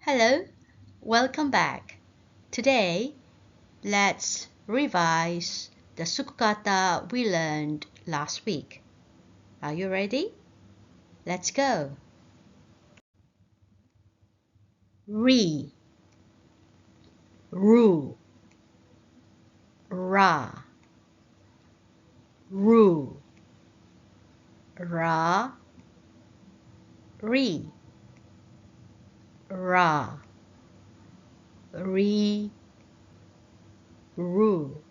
Hello, welcome back. Today, let's revise the suku kata we learned last week. Are you ready? Let's go. Re, ru, ra, ru, ra, re, ra, re, ru.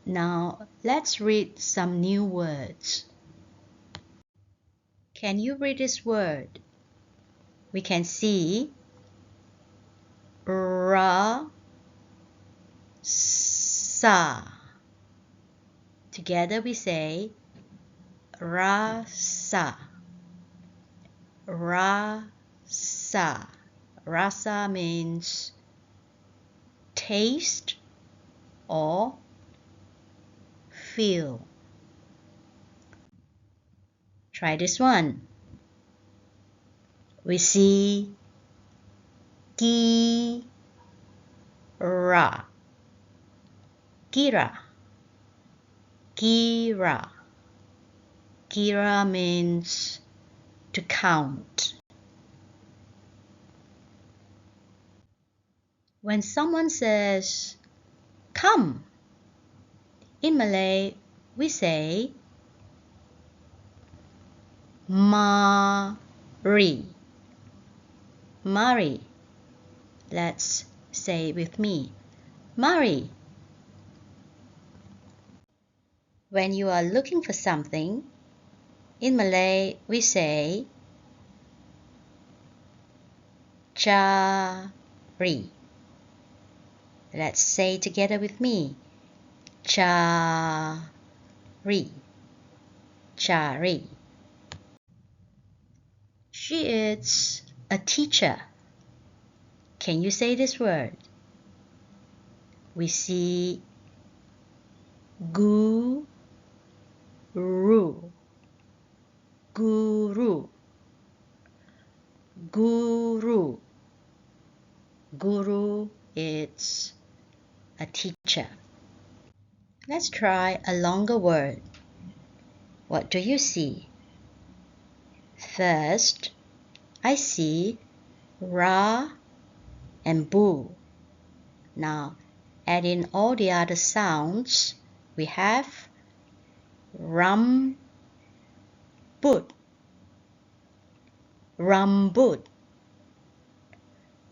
Now, let's read some new words. Can you read this word? We can see ra, sa. Together we say rasa, rasa. Rasa means taste or feel. Try this one. We see gira, gira, gira. Gira means to count. When someone says, come, in Malay, we say, mari. Mari. Let's say it with me. Mari. When you are looking for something, in Malay, we say, cari. Let's say together with me. Cari. Cari. She is a teacher. Can you say this word? We see guru. Guru. Guru. Guru is a teacher. Let's try a longer word. What do you see? First, I see ra and bu. Now, add in all the other sounds. We have rambut, rambut,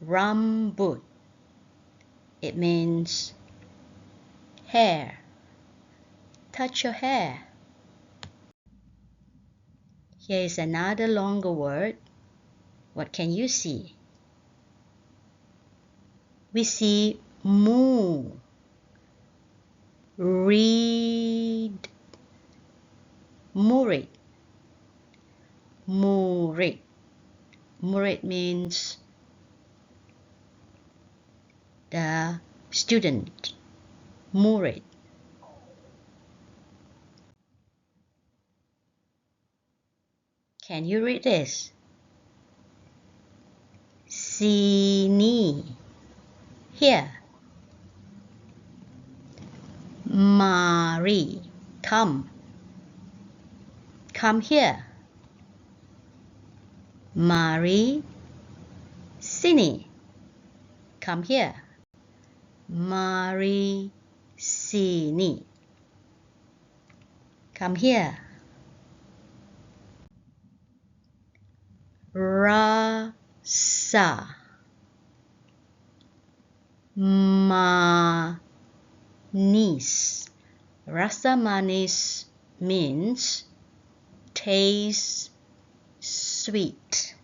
rambut. It means hair. Touch your hair. Here is another longer word. What can you see? We see mu. Read. Murid. Murid. Murid means the student. Murid. Can you read this? Sini. Here. Mari. Come. Come here. Mari. Sini. Come here. Mari. Sini. Come here. Rasa. Manis. Rasa manis means taste sweet.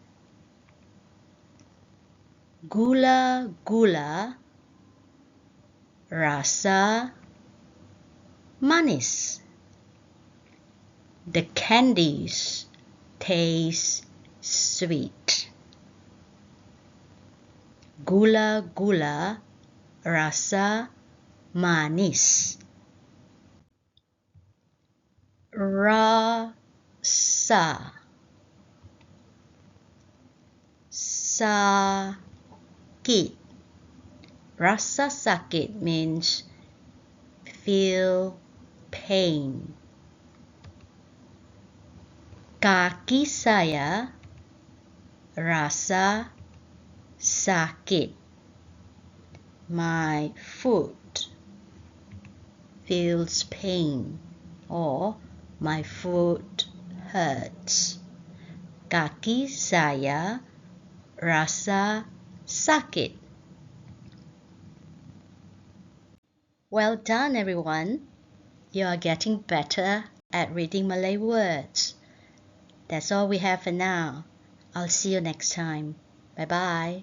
Gula gula. Rasa manis. The candies taste sweet. Gula gula. Rasa manis. Rasa. Sa. sakit. Rasa sakit means feel pain. Kaki saya rasa sakit. My foot feels pain, or my foot hurts. Kaki saya rasa sakit. Well done, everyone. You are getting better at reading Malay words. That's all we have for now. I'll see you next time. Bye-bye.